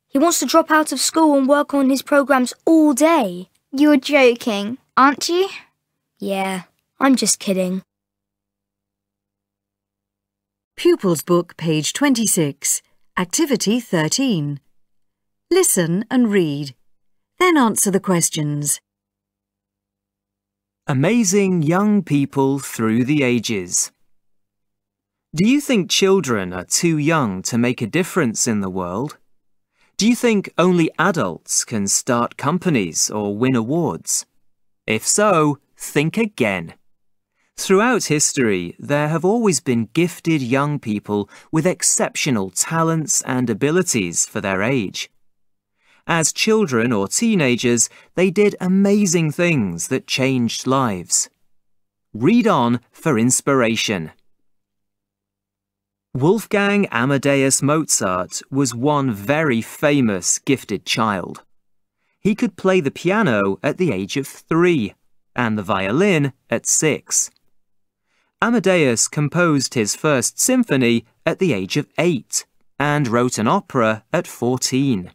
He wants to drop out of school and work on his programs all day. You're joking, aren't you? Yeah, I'm just kidding. Pupils Book, page 26. Activity 13. Listen and read. Then answer the questions. Amazing young people through the ages. Do you think children are too young to make a difference in the world? Do you think only adults can start companies or win awards? If so, think again. Throughout history, there have always been gifted young people with exceptional talents and abilities for their age. As children or teenagers, they did amazing things that changed lives. Read on for inspiration. Wolfgang Amadeus Mozart was one very famous gifted child. He could play the piano at the age of 3 and the violin at 6. Amadeus composed his first symphony at the age of 8 and wrote an opera at 14.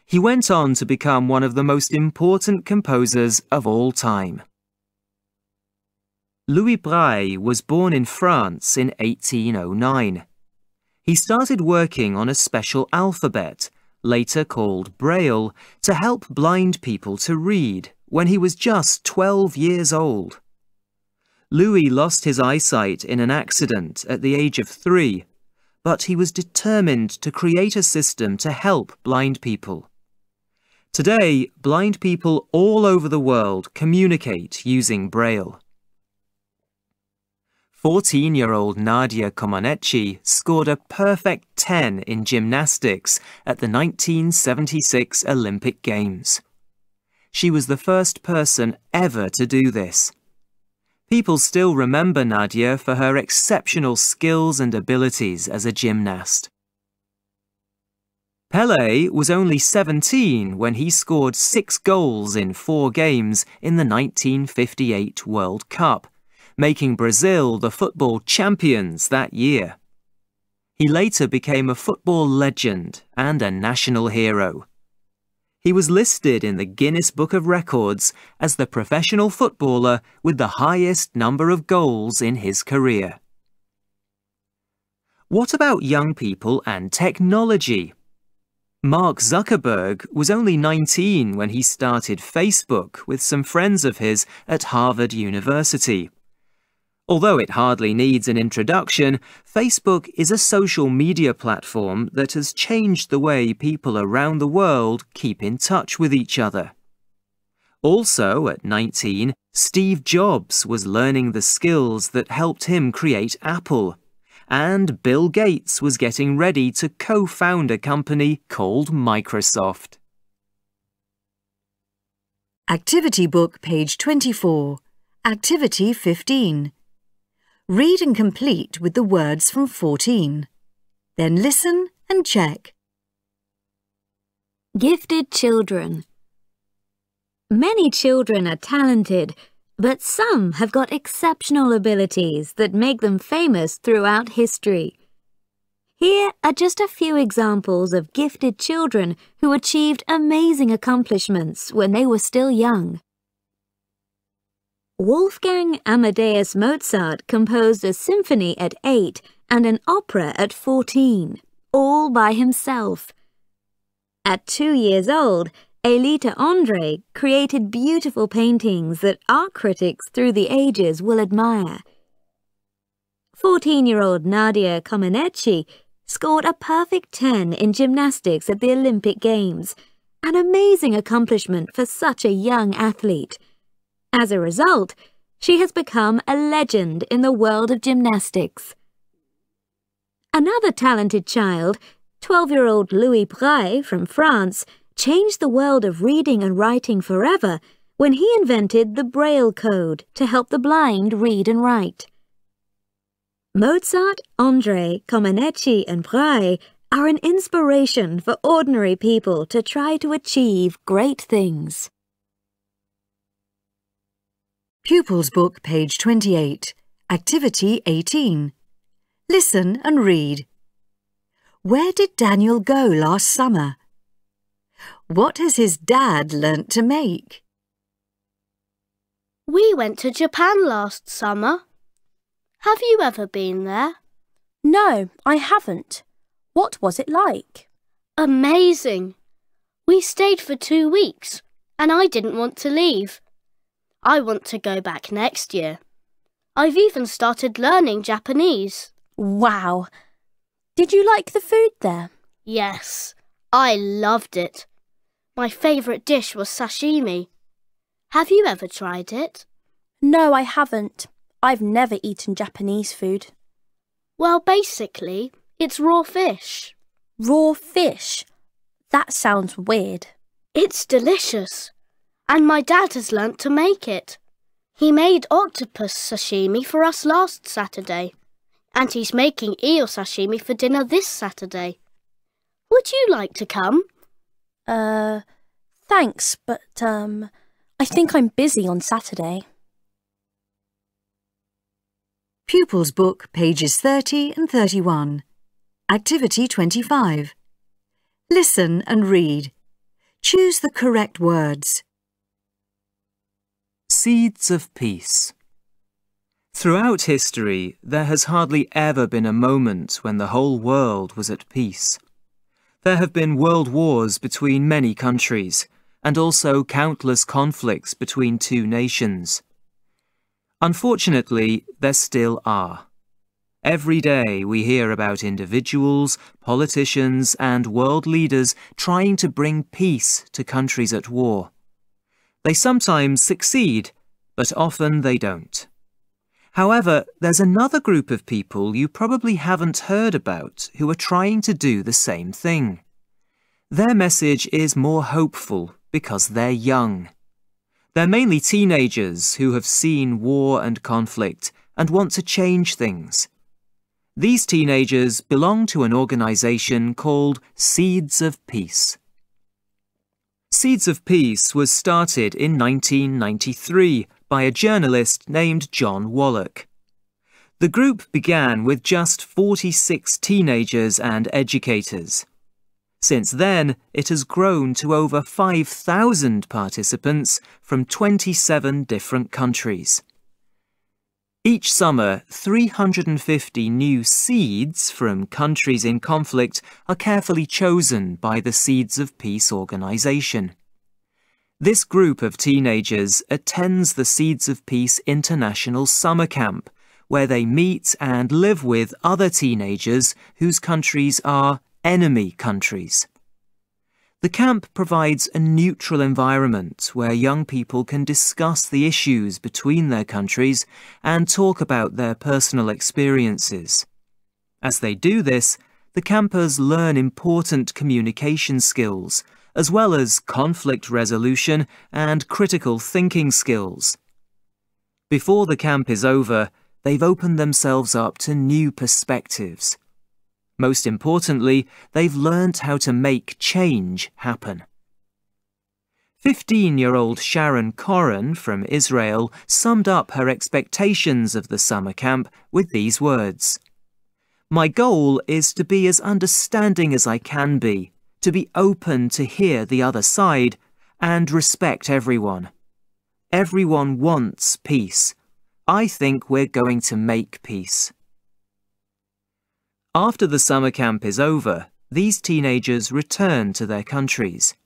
He went on to become one of the most important composers of all time. Louis Braille was born in France in 1809. He started working on a special alphabet, later called Braille, to help blind people to read when he was just 12 years old. Louis lost his eyesight in an accident at the age of 3, but he was determined to create a system to help blind people. Today, blind people all over the world communicate using Braille. 14-year-old Nadia Comaneci scored a perfect 10 in gymnastics at the 1976 Olympic Games. She was the first person ever to do this. People still remember Nadia for her exceptional skills and abilities as a gymnast. Pelé was only 17 when he scored 6 goals in 4 games in the 1958 World Cup, making Brazil the football champions that year. He later became a football legend and a national hero. He was listed in the Guinness Book of Records as the professional footballer with the highest number of goals in his career. What about young people and technology? Mark Zuckerberg was only 19 when he started Facebook with some friends of his at Harvard University. Although it hardly needs an introduction, Facebook is a social media platform that has changed the way people around the world keep in touch with each other. Also, at 19, Steve Jobs was learning the skills that helped him create Apple, and Bill Gates was getting ready to co-found a company called Microsoft. Activity Book, page 24. Activity 15. Read and complete with the words from 14. Then listen and check. Gifted children. Many children are talented, but some have got exceptional abilities that make them famous throughout history. Here are just a few examples of gifted children who achieved amazing accomplishments when they were still young. Wolfgang Amadeus Mozart composed a symphony at 8 and an opera at 14, all by himself. At 2 years old, Elita Andre created beautiful paintings that art critics through the ages will admire. 14-year-old Nadia Comaneci scored a perfect 10 in gymnastics at the Olympic Games, an amazing accomplishment for such a young athlete. As a result, she has become a legend in the world of gymnastics. Another talented child, 12-year-old Louis Braille from France, changed the world of reading and writing forever when he invented the Braille code to help the blind read and write. Mozart, Andre, Comaneci and Braille are an inspiration for ordinary people to try to achieve great things. Pupils Book, page 28. Activity 18. Listen and read. Where did Daniel go last summer? What has his dad learnt to make? We went to Japan last summer. Have you ever been there? No, I haven't. What was it like? Amazing. We stayed for 2 weeks, and I didn't want to leave. I want to go back next year. I've even started learning Japanese. Wow! Did you like the food there? Yes, I loved it. My favourite dish was sashimi. Have you ever tried it? No, I haven't. I've never eaten Japanese food. Well, basically, it's raw fish. Raw fish? That sounds weird. It's delicious. And my dad has learnt to make it. He made octopus sashimi for us last Saturday. And he's making eel sashimi for dinner this Saturday. Would you like to come? Thanks, but, I think I'm busy on Saturday. Pupils Book, pages 30 and 31. Activity 25. Listen and read. Choose the correct words. Seeds of peace. Throughout history, there has hardly ever been a moment when the whole world was at peace. There have been world wars between many countries, and also countless conflicts between two nations. Unfortunately, there still are. Every day we hear about individuals, politicians, and world leaders trying to bring peace to countries at war. They sometimes succeed, but often they don't. However, there's another group of people you probably haven't heard about who are trying to do the same thing. Their message is more hopeful because they're young. They're mainly teenagers who have seen war and conflict and want to change things. These teenagers belong to an organization called Seeds of Peace. Seeds of Peace was started in 1993 by a journalist named John Wallach. The group began with just 46 teenagers and educators. Since then, it has grown to over 5,000 participants from 27 different countries. Each summer, 350 new seeds from countries in conflict are carefully chosen by the Seeds of Peace organization. This group of teenagers attends the Seeds of Peace International Summer Camp, where they meet and live with other teenagers whose countries are enemy countries. The camp provides a neutral environment where young people can discuss the issues between their countries and talk about their personal experiences. As they do this, the campers learn important communication skills, as well as conflict resolution and critical thinking skills. Before the camp is over, they've opened themselves up to new perspectives. Most importantly, they've learned how to make change happen. 15-year-old Sharon Koren from Israel summed up her expectations of the summer camp with these words: "My goal is to be as understanding as I can be, to be open to hear the other side, and respect everyone. Everyone wants peace. I think we're going to make peace." After the summer camp is over, these teenagers return to their countries.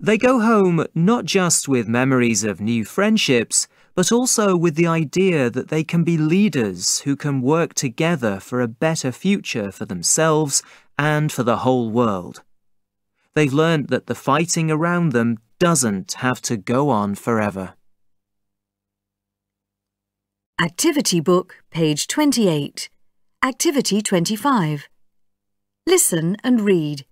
They go home not just with memories of new friendships, but also with the idea that they can be leaders who can work together for a better future for themselves and for the whole world. They've learned that the fighting around them doesn't have to go on forever. Activity Book, page 28. Activity 25. Listen and read.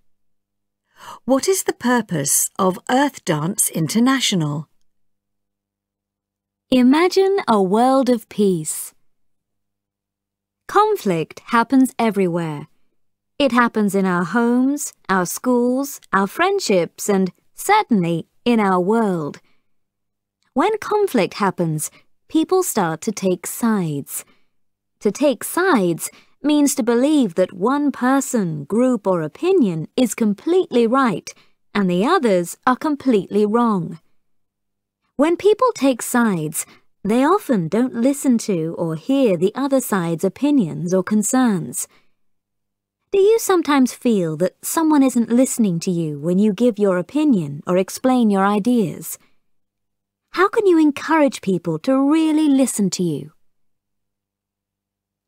What is the purpose of Earth Dance International? Imagine a world of peace. Conflict happens everywhere. It happens in our homes, our schools, our friendships, and certainly in our world. When conflict happens, people start to take sides. To take sides means to believe that one person, group, or opinion is completely right and the others are completely wrong. When people take sides, they often don't listen to or hear the other side's opinions or concerns. Do you sometimes feel that someone isn't listening to you when you give your opinion or explain your ideas? How can you encourage people to really listen to you?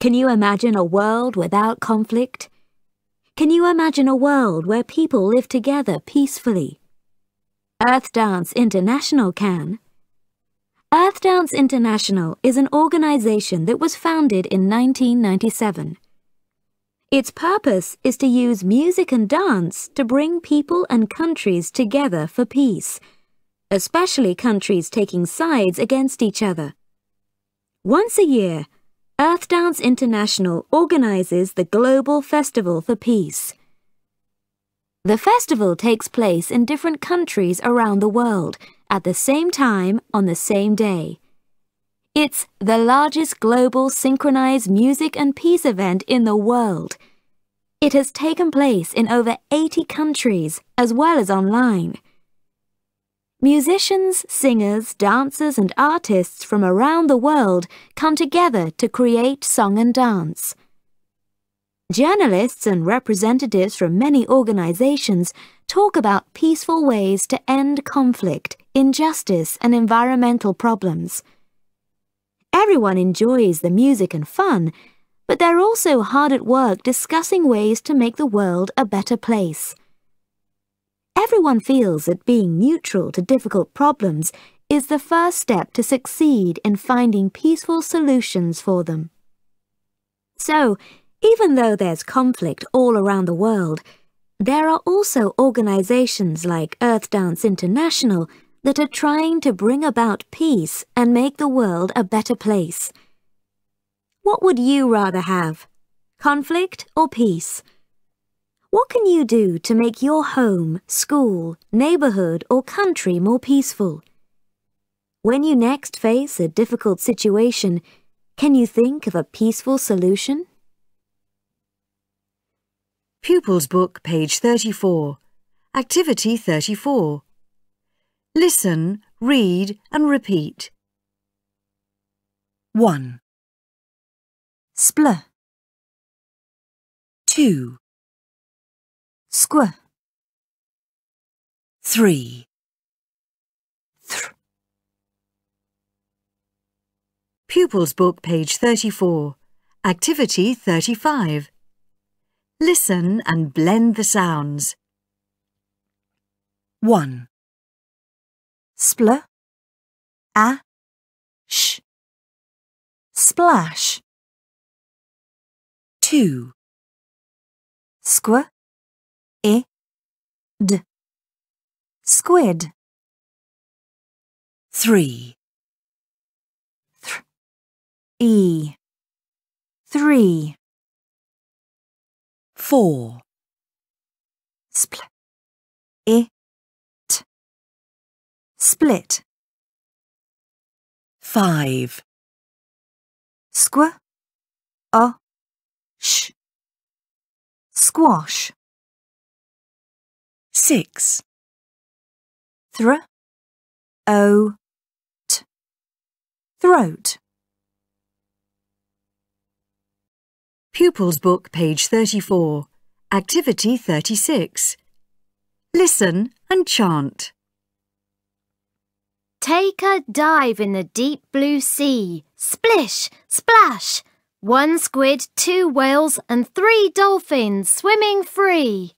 Can you imagine a world without conflict? Can you imagine a world where people live together peacefully? Earth Dance International can. Earth Dance International is an organization that was founded in 1997. Its purpose is to use music and dance to bring people and countries together for peace, especially countries taking sides against each other. Once a year, Earth Dance International organizes the Global Festival for Peace. The festival takes place in different countries around the world at the same time on the same day. It's the largest global synchronized music and peace event in the world. It has taken place in over 80 countries, as well as online. Musicians, singers, dancers and artists from around the world come together to create song and dance. Journalists and representatives from many organizations talk about peaceful ways to end conflict, injustice and environmental problems. Everyone enjoys the music and fun, but they're also hard at work discussing ways to make the world a better place. Everyone feels that being neutral to difficult problems is the first step to succeed in finding peaceful solutions for them. So, even though there's conflict all around the world, there are also organizations like Earth Dance International that are trying to bring about peace and make the world a better place. What would you rather have? Conflict or peace? What can you do to make your home, school, neighborhood or country more peaceful? When you next face a difficult situation, can you think of a peaceful solution? Pupils Book, page 34. Activity 34. Listen, read and repeat. 1. Spl. 2. Squ. 3. Thr. Pupils Book, page 34. Activity 35. Listen and blend the sounds. 1. Spl. A. Sh. Splash. 2. Squ. I. D. Squid. 3. Thr. E. 3. 4. Spl. I. T. Split. 5. Squ. O. Sh. Squash. 6. Thr. O. T. Throat. Pupils Book, page 34. Activity 36. Listen and chant. Take a dive in the deep blue sea. Splish, splash. 1 squid, 2 whales and 3 dolphins swimming free.